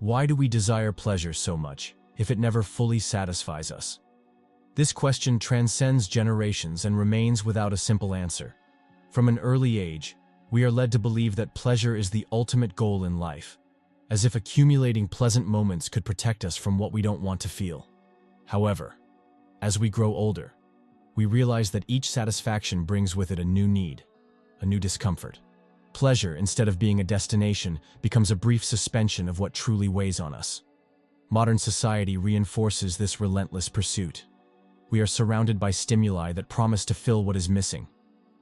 Why do we desire pleasure so much if it never fully satisfies us? This question transcends generations and remains without a simple answer. From an early age, we are led to believe that pleasure is the ultimate goal in life, as if accumulating pleasant moments could protect us from what we don't want to feel. However, as we grow older, we realize that each satisfaction brings with it a new need, a new discomfort. Pleasure, instead of being a destination, becomes a brief suspension of what truly weighs on us. Modern society reinforces this relentless pursuit. We are surrounded by stimuli that promise to fill what is missing.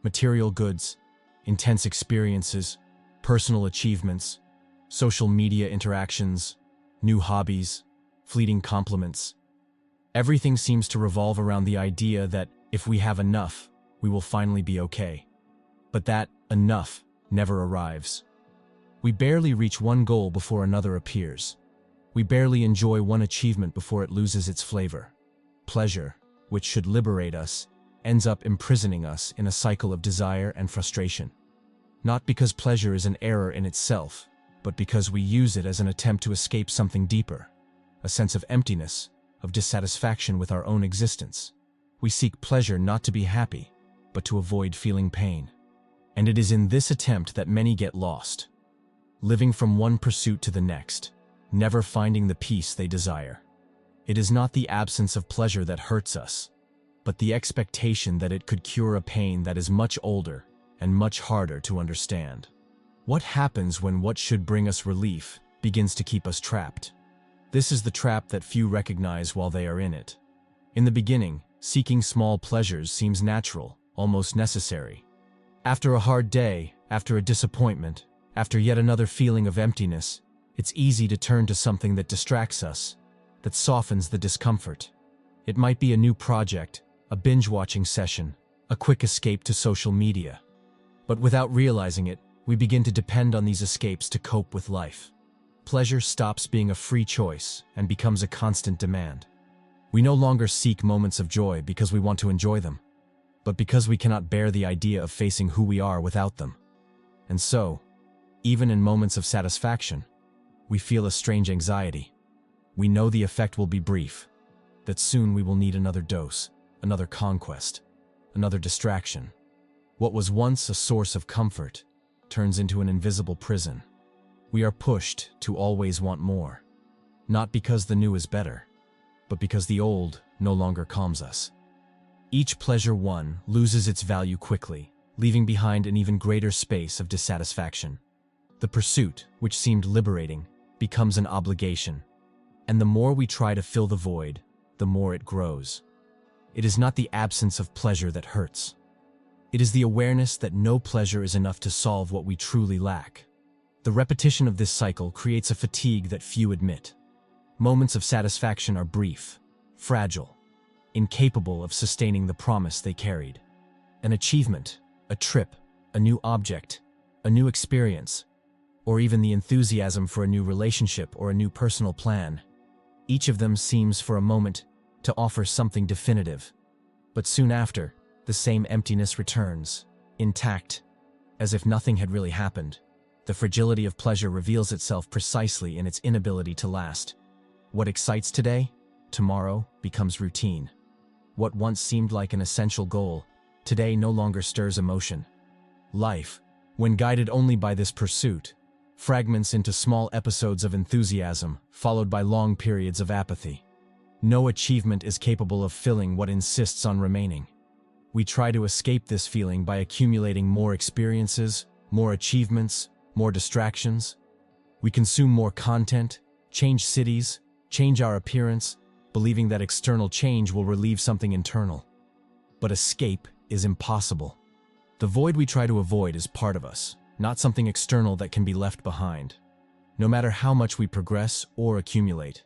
Material goods, intense experiences, personal achievements, social media interactions, new hobbies, fleeting compliments. Everything seems to revolve around the idea that if we have enough, we will finally be okay. But that enough never arrives. We barely reach one goal before another appears. We barely enjoy one achievement before it loses its flavor. Pleasure, which should liberate us, ends up imprisoning us in a cycle of desire and frustration. Not because pleasure is an error in itself, but because we use it as an attempt to escape something deeper, a sense of emptiness, of dissatisfaction with our own existence. We seek pleasure not to be happy, but to avoid feeling pain. And it is in this attempt that many get lost, living from one pursuit to the next, never finding the peace they desire. It is not the absence of pleasure that hurts us, but the expectation that it could cure a pain that is much older and much harder to understand. What happens when what should bring us relief begins to keep us trapped? This is the trap that few recognize while they are in it. In the beginning, seeking small pleasures seems natural, almost necessary. After a hard day, after a disappointment, after yet another feeling of emptiness, it's easy to turn to something that distracts us, that softens the discomfort. It might be a new project, a binge-watching session, a quick escape to social media. But without realizing it, we begin to depend on these escapes to cope with life. Pleasure stops being a free choice and becomes a constant demand. We no longer seek moments of joy because we want to enjoy them, but because we cannot bear the idea of facing who we are without them. And so, even in moments of satisfaction, we feel a strange anxiety. We know the effect will be brief, that soon we will need another dose, another conquest, another distraction. What was once a source of comfort turns into an invisible prison. We are pushed to always want more, not because the new is better, but because the old no longer calms us. Each pleasure won loses its value quickly, leaving behind an even greater space of dissatisfaction. The pursuit, which seemed liberating, becomes an obligation, and the more we try to fill the void, the more it grows. It is not the absence of pleasure that hurts. It is the awareness that no pleasure is enough to solve what we truly lack. The repetition of this cycle creates a fatigue that few admit. Moments of satisfaction are brief, fragile, incapable of sustaining the promise they carried. An achievement, a trip, a new object, a new experience, or even the enthusiasm for a new relationship or a new personal plan. Each of them seems for a moment to offer something definitive. But soon after, the same emptiness returns, intact, as if nothing had really happened. The fragility of pleasure reveals itself precisely in its inability to last. What excites today, tomorrow becomes routine. What once seemed like an essential goal, today no longer stirs emotion. Life, when guided only by this pursuit, fragments into small episodes of enthusiasm, followed by long periods of apathy. No achievement is capable of filling what insists on remaining. We try to escape this feeling by accumulating more experiences, more achievements, more distractions. We consume more content, change cities, change our appearance, believing that external change will relieve something internal. But escape is impossible. The void we try to avoid is part of us, not something external that can be left behind. No matter how much we progress or accumulate,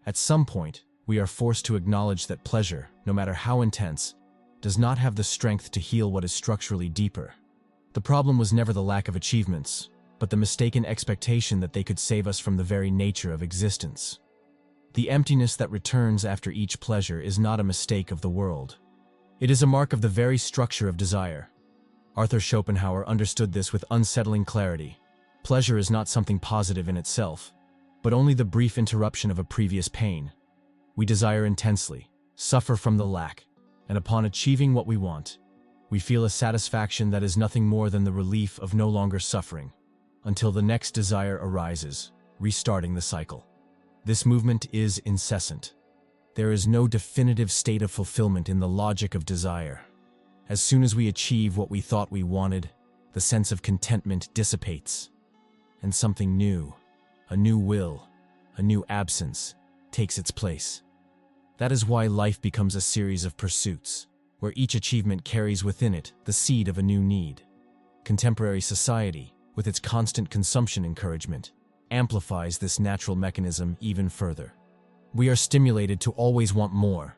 at some point, we are forced to acknowledge that pleasure, no matter how intense, does not have the strength to heal what is structurally deeper. The problem was never the lack of achievements, but the mistaken expectation that they could save us from the very nature of existence. The emptiness that returns after each pleasure is not a mistake of the world. It is a mark of the very structure of desire. Arthur Schopenhauer understood this with unsettling clarity. Pleasure is not something positive in itself. but only the brief interruption of a previous pain. We desire intensely, suffer from the lack, and upon achieving what we want, we feel a satisfaction that is nothing more than the relief of no longer suffering, until the next desire arises, restarting the cycle. This movement is incessant. There is no definitive state of fulfillment in the logic of desire. As soon as we achieve what we thought we wanted, the sense of contentment dissipates, and something new, a new will, a new absence, takes its place. That is why life becomes a series of pursuits, where each achievement carries within it the seed of a new need. Contemporary society, with its constant consumption encouragement, amplifies this natural mechanism even further. We are stimulated to always want more.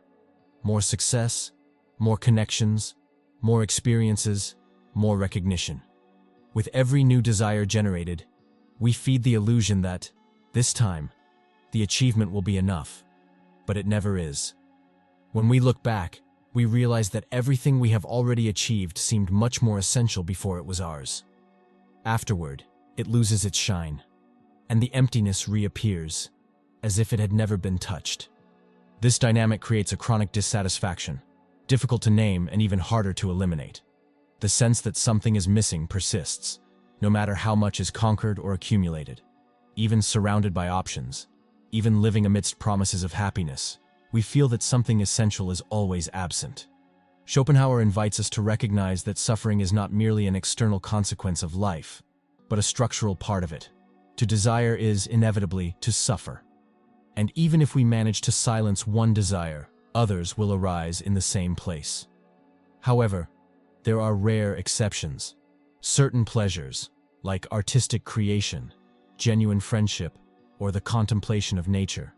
More success, more connections, more experiences, more recognition. With every new desire generated, we feed the illusion that, this time, the achievement will be enough. But it never is. When we look back, we realize that everything we have already achieved seemed much more essential before it was ours. Afterward, it loses its shine, and the emptiness reappears, as if it had never been touched. This dynamic creates a chronic dissatisfaction, difficult to name and even harder to eliminate. The sense that something is missing persists, no matter how much is conquered or accumulated. Even surrounded by options, even living amidst promises of happiness, we feel that something essential is always absent. Schopenhauer invites us to recognize that suffering is not merely an external consequence of life, but a structural part of it. To desire is, inevitably, to suffer. And even if we manage to silence one desire, others will arise in the same place. However, there are rare exceptions. Certain pleasures, like artistic creation, genuine friendship, or the contemplation of nature,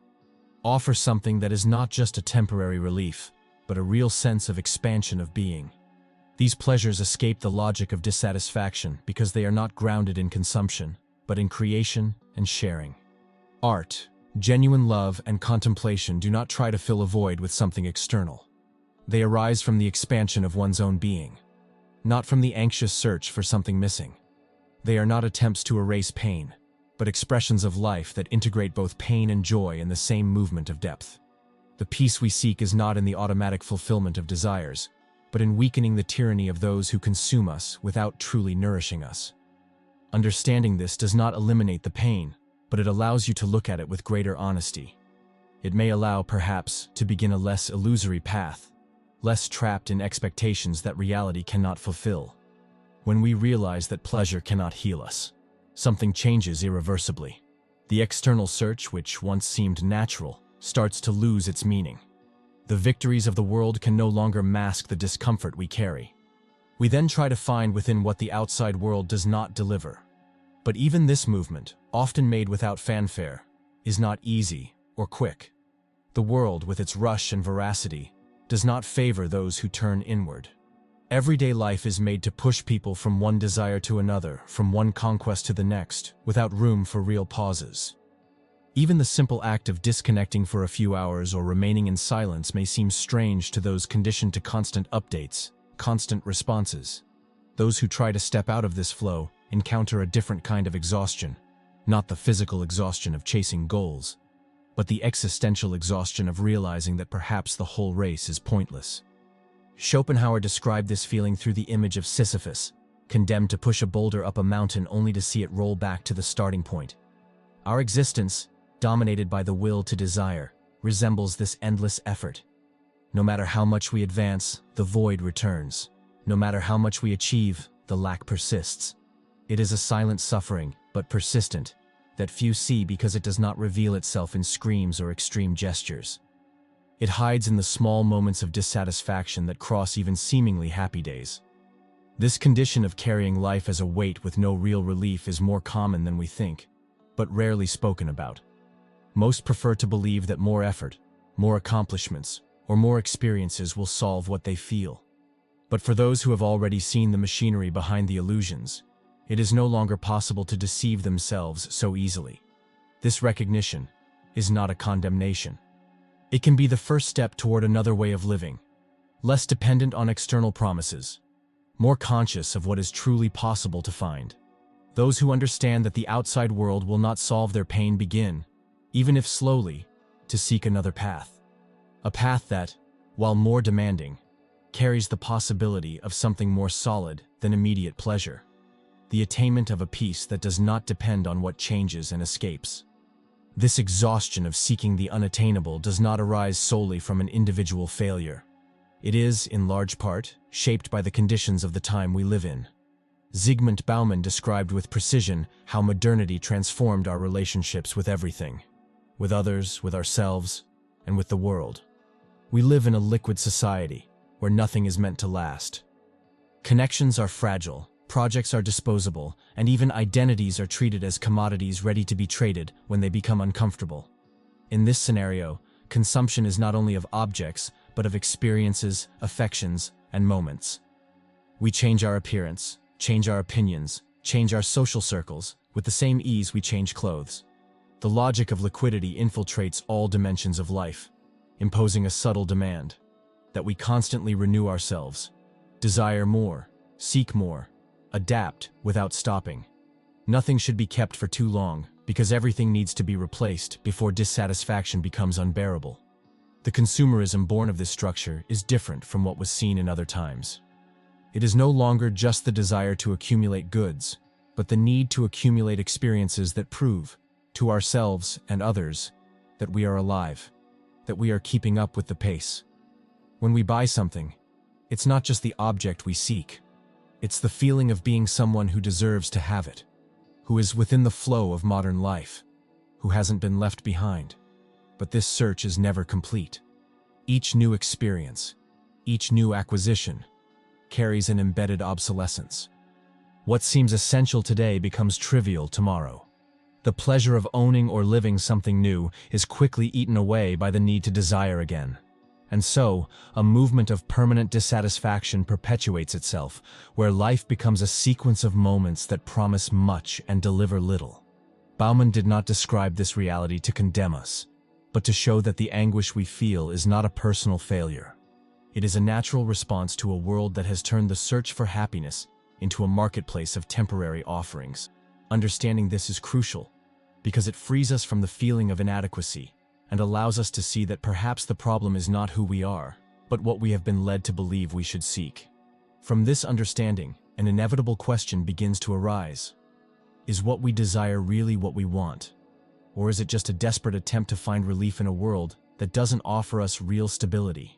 offer something that is not just a temporary relief, but a real sense of expansion of being. These pleasures escape the logic of dissatisfaction because they are not grounded in consumption, but in creation and sharing. Art, genuine love, and contemplation do not try to fill a void with something external. They arise from the expansion of one's own being, not from the anxious search for something missing. They are not attempts to erase pain, but expressions of life that integrate both pain and joy in the same movement of depth. The peace we seek is not in the automatic fulfillment of desires, but in weakening the tyranny of those who consume us without truly nourishing us. Understanding this does not eliminate the pain, but it allows you to look at it with greater honesty. It may allow, perhaps, to begin a less illusory path, less trapped in expectations that reality cannot fulfill. When we realize that pleasure cannot heal us, something changes irreversibly. The external search, which once seemed natural, starts to lose its meaning. The victories of the world can no longer mask the discomfort we carry. We then try to find within what the outside world does not deliver. But even this movement, often made without fanfare, is not easy or quick. The world, with its rush and voracity, does not favor those who turn inward. Everyday life is made to push people from one desire to another, from one conquest to the next, without room for real pauses. Even the simple act of disconnecting for a few hours or remaining in silence may seem strange to those conditioned to constant updates, constant responses. Those who try to step out of this flow encounter a different kind of exhaustion, not the physical exhaustion of chasing goals, but the existential exhaustion of realizing that perhaps the whole race is pointless. Schopenhauer described this feeling through the image of Sisyphus, condemned to push a boulder up a mountain only to see it roll back to the starting point. Our existence, dominated by the will to desire, resembles this endless effort. No matter how much we advance, the void returns. No matter how much we achieve, the lack persists. It is a silent suffering, but persistent, that few see because it does not reveal itself in screams or extreme gestures. It hides in the small moments of dissatisfaction that cross even seemingly happy days. This condition of carrying life as a weight with no real relief is more common than we think, but rarely spoken about. Most prefer to believe that more effort, more accomplishments, or more experiences will solve what they feel. But for those who have already seen the machinery behind the illusions, it is no longer possible to deceive themselves so easily. This recognition is not a condemnation. It can be the first step toward another way of living, less dependent on external promises, more conscious of what is truly possible to find. Those who understand that the outside world will not solve their pain begin, even if slowly, to seek another path. A path that, while more demanding, carries the possibility of something more solid than immediate pleasure. The attainment of a peace that does not depend on what changes and escapes. This exhaustion of seeking the unattainable does not arise solely from an individual failure. It is, in large part, shaped by the conditions of the time we live in. Zygmunt Bauman described with precision how modernity transformed our relationships with everything, with others, with ourselves, and with the world. We live in a liquid society where nothing is meant to last. Connections are fragile, projects are disposable, and even identities are treated as commodities ready to be traded when they become uncomfortable. In this scenario, consumption is not only of objects, but of experiences, affections, and moments. We change our appearance, change our opinions, change our social circles, with the same ease we change clothes. The logic of liquidity infiltrates all dimensions of life, imposing a subtle demand that we constantly renew ourselves, desire more, seek more, adapt without stopping. Nothing should be kept for too long, because everything needs to be replaced before dissatisfaction becomes unbearable. The consumerism born of this structure is different from what was seen in other times. It is no longer just the desire to accumulate goods, but the need to accumulate experiences that prove, to ourselves and others, that we are alive, that we are keeping up with the pace. When we buy something, it's not just the object we seek. It's the feeling of being someone who deserves to have it, who is within the flow of modern life, who hasn't been left behind. But this search is never complete. Each new experience, each new acquisition, carries an embedded obsolescence. What seems essential today becomes trivial tomorrow. The pleasure of owning or living something new is quickly eaten away by the need to desire again. And so, a movement of permanent dissatisfaction perpetuates itself, where life becomes a sequence of moments that promise much and deliver little. Bauman did not describe this reality to condemn us, but to show that the anguish we feel is not a personal failure. It is a natural response to a world that has turned the search for happiness into a marketplace of temporary offerings. Understanding this is crucial, because it frees us from the feeling of inadequacy and allows us to see that perhaps the problem is not who we are, but what we have been led to believe we should seek. From this understanding, an inevitable question begins to arise. Is what we desire really what we want? Or is it just a desperate attempt to find relief in a world that doesn't offer us real stability?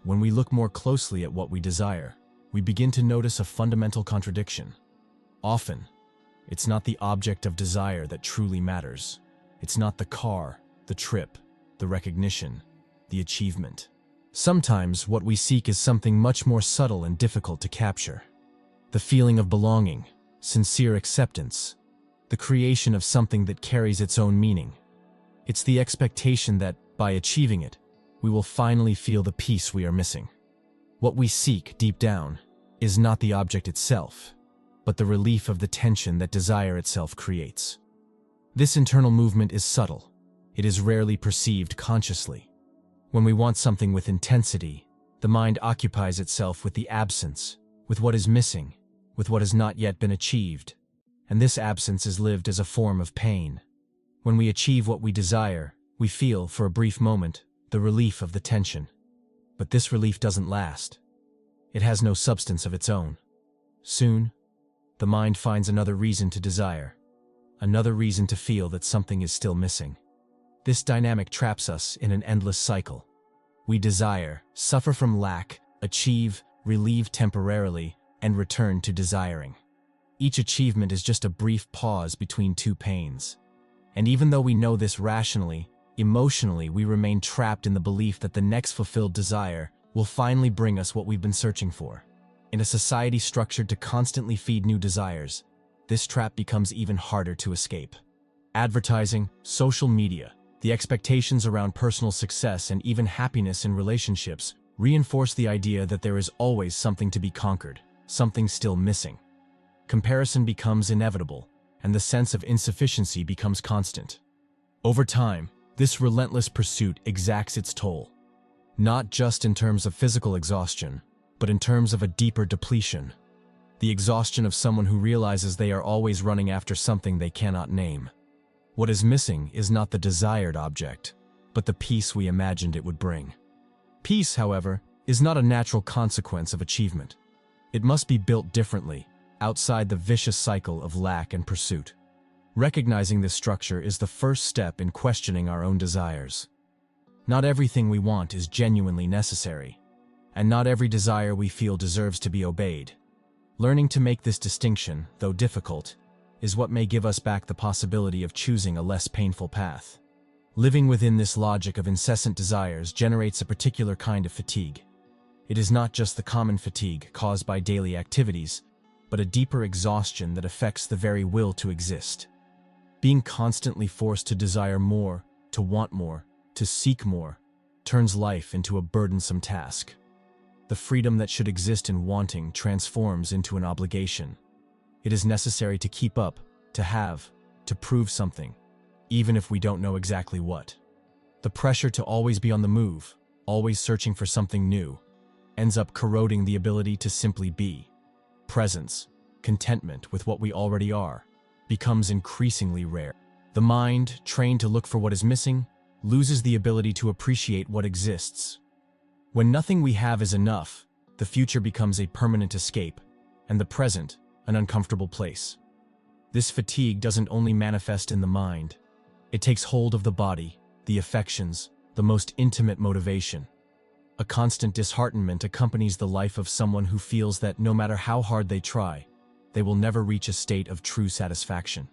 When we look more closely at what we desire, we begin to notice a fundamental contradiction. Often, it's not the object of desire that truly matters. It's not the car, the trip, the recognition, the achievement. Sometimes what we seek is something much more subtle and difficult to capture. The feeling of belonging, sincere acceptance, the creation of something that carries its own meaning. It's the expectation that, by achieving it, we will finally feel the peace we are missing. What we seek, deep down, is not the object itself, but the relief of the tension that desire itself creates. This internal movement is subtle. It is rarely perceived consciously. When we want something with intensity, the mind occupies itself with the absence, with what is missing, with what has not yet been achieved. And this absence is lived as a form of pain. When we achieve what we desire, we feel, for a brief moment, the relief of the tension. But this relief doesn't last. It has no substance of its own. Soon, the mind finds another reason to desire, another reason to feel that something is still missing. This dynamic traps us in an endless cycle. We desire, suffer from lack, achieve, relieve temporarily, and return to desiring. Each achievement is just a brief pause between two pains. And even though we know this rationally, emotionally we remain trapped in the belief that the next fulfilled desire will finally bring us what we've been searching for. In a society structured to constantly feed new desires, this trap becomes even harder to escape. Advertising, social media, the expectations around personal success and even happiness in relationships reinforce the idea that there is always something to be conquered, something still missing. Comparison becomes inevitable, and the sense of insufficiency becomes constant. Over time, this relentless pursuit exacts its toll, not just in terms of physical exhaustion, but in terms of a deeper depletion. The exhaustion of someone who realizes they are always running after something they cannot name. What is missing is not the desired object, but the peace we imagined it would bring. Peace, however, is not a natural consequence of achievement. It must be built differently, outside the vicious cycle of lack and pursuit. Recognizing this structure is the first step in questioning our own desires. Not everything we want is genuinely necessary, and not every desire we feel deserves to be obeyed. Learning to make this distinction, though difficult, is what may give us back the possibility of choosing a less painful path. Living within this logic of incessant desires generates a particular kind of fatigue. It is not just the common fatigue caused by daily activities, but a deeper exhaustion that affects the very will to exist. Being constantly forced to desire more, to want more, to seek more, turns life into a burdensome task. The freedom that should exist in wanting transforms into an obligation. It is necessary to keep up, to have, to prove something, even if we don't know exactly what. The pressure to always be on the move, always searching for something new, ends up corroding the ability to simply be. Presence, contentment with what we already are, becomes increasingly rare. The mind, trained to look for what is missing, loses the ability to appreciate what exists. When nothing we have is enough, the future becomes a permanent escape, and the present, an uncomfortable place. This fatigue doesn't only manifest in the mind. It takes hold of the body, the affections, the most intimate motivation. A constant disheartenment accompanies the life of someone who feels that no matter how hard they try, they will never reach a state of true satisfaction.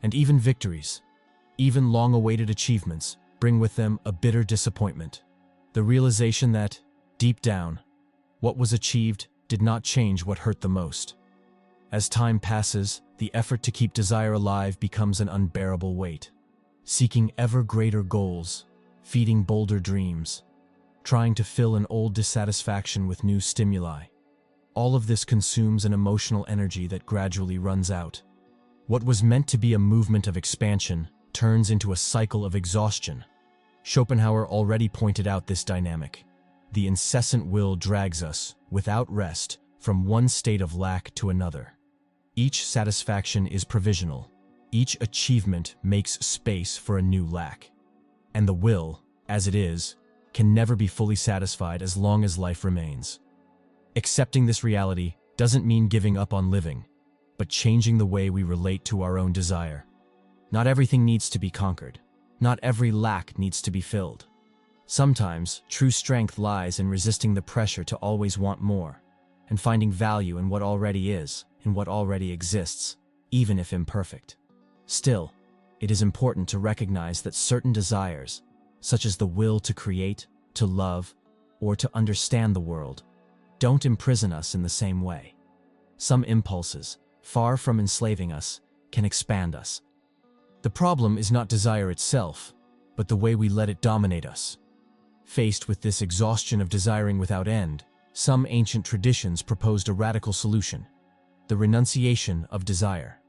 And even victories, even long-awaited achievements, bring with them a bitter disappointment. The realization that, deep down, what was achieved did not change what hurt the most. As time passes, the effort to keep desire alive becomes an unbearable weight. Seeking ever greater goals, feeding bolder dreams, trying to fill an old dissatisfaction with new stimuli. All of this consumes an emotional energy that gradually runs out. What was meant to be a movement of expansion turns into a cycle of exhaustion. Schopenhauer already pointed out this dynamic. The incessant will drags us, without rest, from one state of lack to another. Each satisfaction is provisional. Each achievement makes space for a new lack. And the will, as it is, can never be fully satisfied as long as life remains. Accepting this reality doesn't mean giving up on living, but changing the way we relate to our own desire. Not everything needs to be conquered. Not every lack needs to be filled. Sometimes, true strength lies in resisting the pressure to always want more, and finding value in what already is, in what already exists, even if imperfect. Still, it is important to recognize that certain desires, such as the will to create, to love, or to understand the world, don't imprison us in the same way. Some impulses, far from enslaving us, can expand us. The problem is not desire itself, but the way we let it dominate us. Faced with this exhaustion of desiring without end, some ancient traditions proposed a radical solution: the renunciation of desire.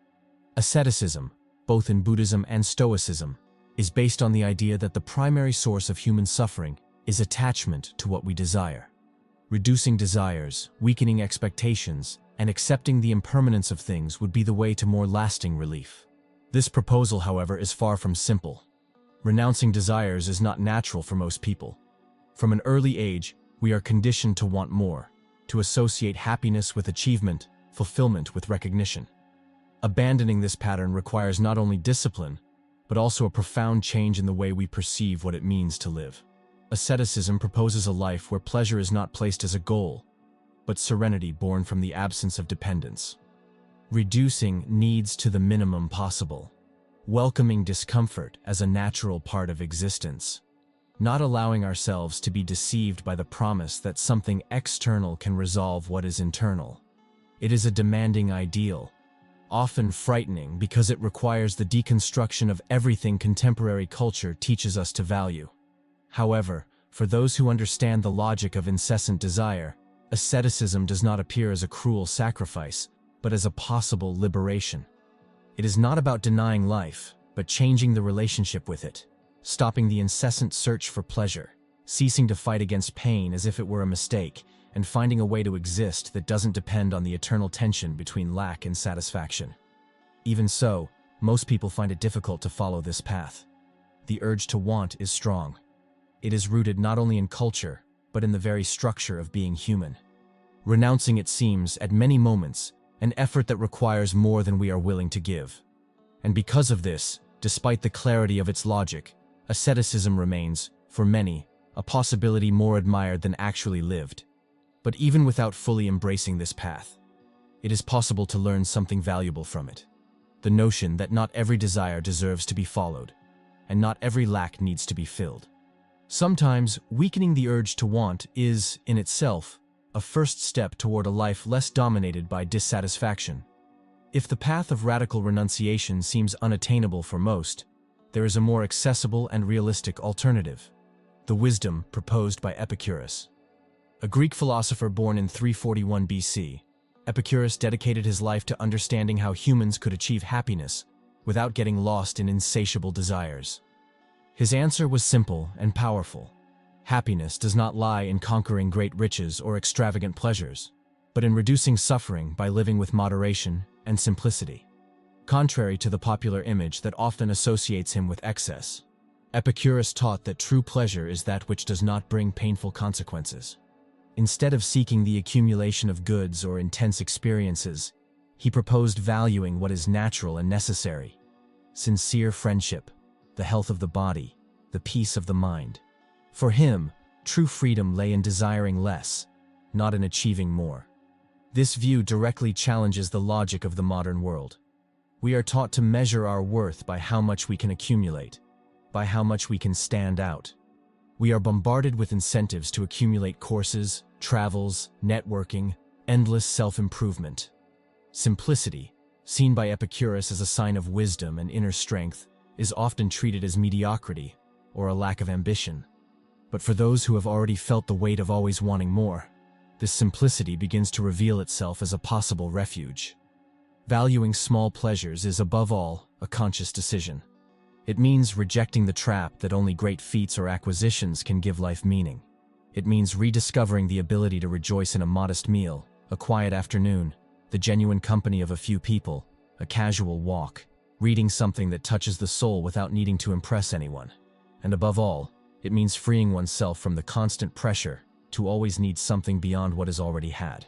Asceticism, both in Buddhism and Stoicism, is based on the idea that the primary source of human suffering is attachment to what we desire. Reducing desires, weakening expectations, and accepting the impermanence of things would be the way to more lasting relief. This proposal, however, is far from simple. Renouncing desires is not natural for most people. From an early age, we are conditioned to want more, to associate happiness with achievement, fulfillment with recognition. Abandoning this pattern requires not only discipline, but also a profound change in the way we perceive what it means to live. Asceticism proposes a life where pleasure is not placed as a goal, but serenity born from the absence of dependence. Reducing needs to the minimum possible. Welcoming discomfort as a natural part of existence. Not allowing ourselves to be deceived by the promise that something external can resolve what is internal. It is a demanding ideal, often frightening because it requires the deconstruction of everything contemporary culture teaches us to value. However, for those who understand the logic of incessant desire, asceticism does not appear as a cruel sacrifice, but as a possible liberation. It is not about denying life, but changing the relationship with it, stopping the incessant search for pleasure, ceasing to fight against pain as if it were a mistake, and finding a way to exist that doesn't depend on the eternal tension between lack and satisfaction. Even so, most people find it difficult to follow this path. The urge to want is strong. It is rooted not only in culture, but in the very structure of being human. Renouncing it seems, at many moments, an effort that requires more than we are willing to give. And because of this, despite the clarity of its logic, asceticism remains, for many, a possibility more admired than actually lived. But even without fully embracing this path, it is possible to learn something valuable from it. The notion that not every desire deserves to be followed, and not every lack needs to be filled. Sometimes, weakening the urge to want is, in itself, a first step toward a life less dominated by dissatisfaction. If the path of radical renunciation seems unattainable for most, there is a more accessible and realistic alternative: the wisdom proposed by Epicurus. A Greek philosopher born in 341 BC, Epicurus dedicated his life to understanding how humans could achieve happiness without getting lost in insatiable desires. His answer was simple and powerful. Happiness does not lie in conquering great riches or extravagant pleasures, but in reducing suffering by living with moderation and simplicity. Contrary to the popular image that often associates him with excess, Epicurus taught that true pleasure is that which does not bring painful consequences. Instead of seeking the accumulation of goods or intense experiences, he proposed valuing what is natural and necessary: sincere friendship, the health of the body, the peace of the mind. For him, true freedom lay in desiring less, not in achieving more. This view directly challenges the logic of the modern world. We are taught to measure our worth by how much we can accumulate, by how much we can stand out. We are bombarded with incentives to accumulate courses, travels, networking, endless self-improvement. Simplicity, seen by Epicurus as a sign of wisdom and inner strength, is often treated as mediocrity or a lack of ambition. But for those who have already felt the weight of always wanting more, this simplicity begins to reveal itself as a possible refuge. Valuing small pleasures is, above all, a conscious decision. It means rejecting the trap that only great feats or acquisitions can give life meaning. It means rediscovering the ability to rejoice in a modest meal, a quiet afternoon, the genuine company of a few people, a casual walk, reading something that touches the soul without needing to impress anyone. And above all, it means freeing oneself from the constant pressure to always need something beyond what is already had.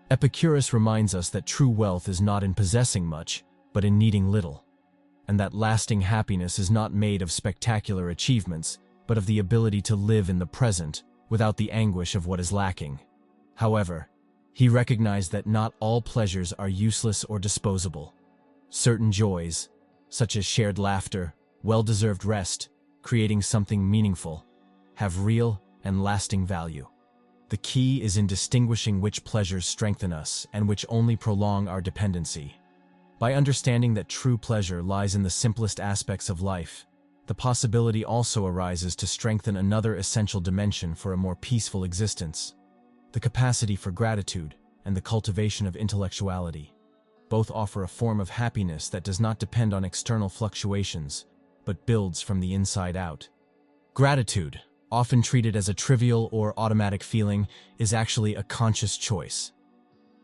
Epicurus reminds us that true wealth is not in possessing much, but in needing little, and that lasting happiness is not made of spectacular achievements, but of the ability to live in the present without the anguish of what is lacking. However, he recognized that not all pleasures are useless or disposable. Certain joys, such as shared laughter, well-deserved rest, creating something meaningful, have real and lasting value. The key is in distinguishing which pleasures strengthen us and which only prolong our dependency. By understanding that true pleasure lies in the simplest aspects of life, the possibility also arises to strengthen another essential dimension for a more peaceful existence: the capacity for gratitude and the cultivation of intellectuality. Both offer a form of happiness that does not depend on external fluctuations, but builds from the inside out. Gratitude, often treated as a trivial or automatic feeling, is actually a conscious choice.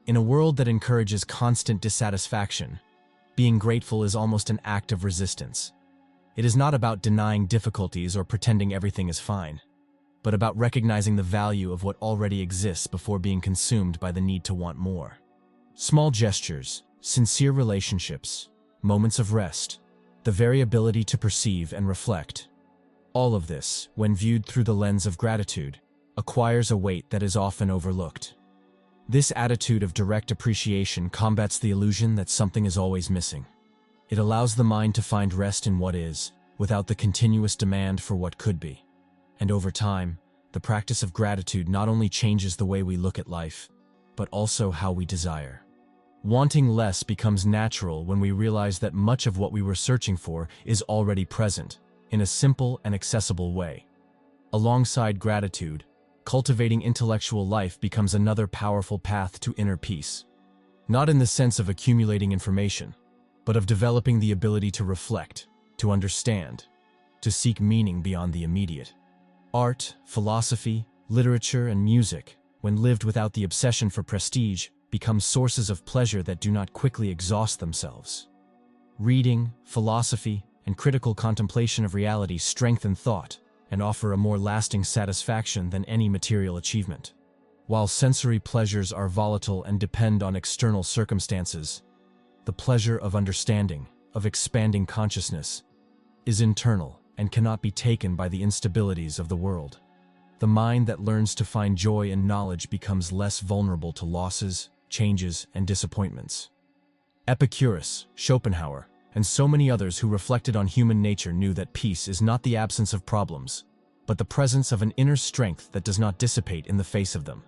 In a world that encourages constant dissatisfaction, being grateful is almost an act of resistance. It is not about denying difficulties or pretending everything is fine, but about recognizing the value of what already exists before being consumed by the need to want more. Small gestures, sincere relationships, moments of rest, the very ability to perceive and reflect. All of this, when viewed through the lens of gratitude, acquires a weight that is often overlooked. This attitude of direct appreciation combats the illusion that something is always missing. It allows the mind to find rest in what is, without the continuous demand for what could be. And over time, the practice of gratitude not only changes the way we look at life, but also how we desire. Wanting less becomes natural when we realize that much of what we were searching for is already present, in a simple and accessible way. Alongside gratitude, cultivating intellectual life becomes another powerful path to inner peace. Not in the sense of accumulating information, but of developing the ability to reflect, to understand, to seek meaning beyond the immediate. Art, philosophy, literature, and music, when lived without the obsession for prestige, become sources of pleasure that do not quickly exhaust themselves. reading, philosophy, and critical contemplation of reality strengthen thought and offer a more lasting satisfaction than any material achievement. While sensory pleasures are volatile and depend on external circumstances, the pleasure of understanding, of expanding consciousness, is internal and cannot be taken by the instabilities of the world. The mind that learns to find joy in knowledge becomes less vulnerable to losses, changes, and disappointments. Epicurus, Schopenhauer, and so many others who reflected on human nature knew that peace is not the absence of problems, but the presence of an inner strength that does not dissipate in the face of them.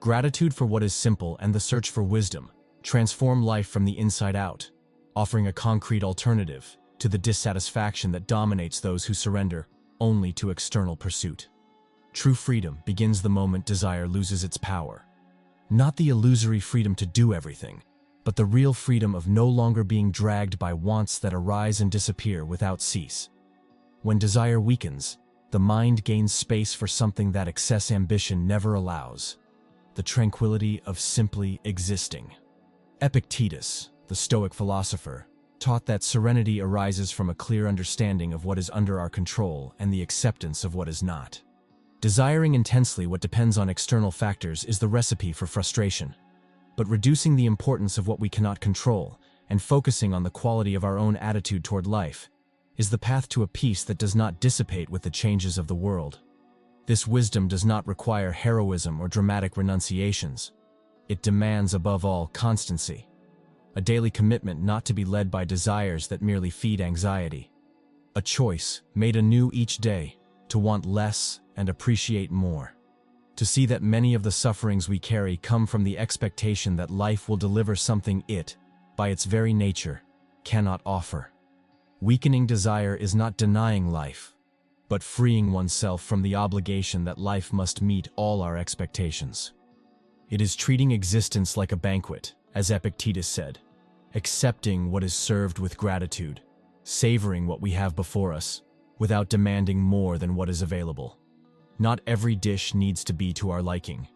Gratitude for what is simple and the search for wisdom transform life from the inside out, offering a concrete alternative to the dissatisfaction that dominates those who surrender only to external pursuit. True freedom begins the moment desire loses its power. Not the illusory freedom to do everything, but the real freedom of no longer being dragged by wants that arise and disappear without cease. When desire weakens, the mind gains space for something that excess ambition never allows: the tranquility of simply existing. Epictetus, the Stoic philosopher, taught that serenity arises from a clear understanding of what is under our control and the acceptance of what is not. Desiring intensely what depends on external factors is the recipe for frustration. But reducing the importance of what we cannot control and focusing on the quality of our own attitude toward life is the path to a peace that does not dissipate with the changes of the world. This wisdom does not require heroism or dramatic renunciations. It demands, above all, constancy, a daily commitment not to be led by desires that merely feed anxiety, a choice made anew each day to want less and appreciate more, to see that many of the sufferings we carry come from the expectation that life will deliver something it, by its very nature, cannot offer. Weakening desire is not denying life, but freeing oneself from the obligation that life must meet all our expectations. It is treating existence like a banquet, as Epictetus said, accepting what is served with gratitude, savoring what we have before us, without demanding more than what is available. Not every dish needs to be to our liking.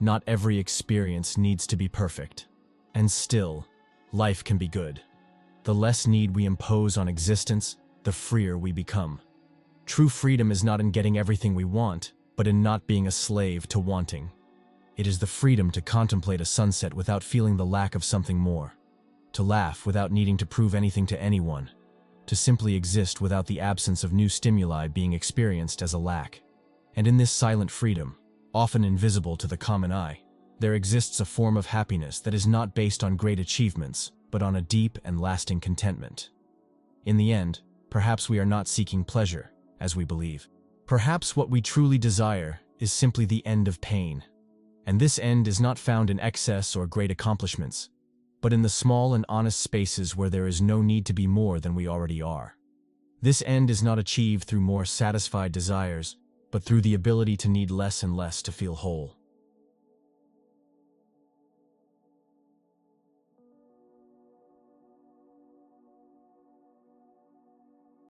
Not every experience needs to be perfect. And still, life can be good. The less need we impose on existence, the freer we become. True freedom is not in getting everything we want, but in not being a slave to wanting. It is the freedom to contemplate a sunset without feeling the lack of something more, to laugh without needing to prove anything to anyone, to simply exist without the absence of new stimuli being experienced as a lack. And in this silent freedom, often invisible to the common eye, there exists a form of happiness that is not based on great achievements, but on a deep and lasting contentment. In the end, perhaps we are not seeking pleasure, as we believe. Perhaps what we truly desire is simply the end of pain. And this end is not found in excess or great accomplishments, but in the small and honest spaces where there is no need to be more than we already are. This end is not achieved through more satisfied desires, but through the ability to need less and less to feel whole.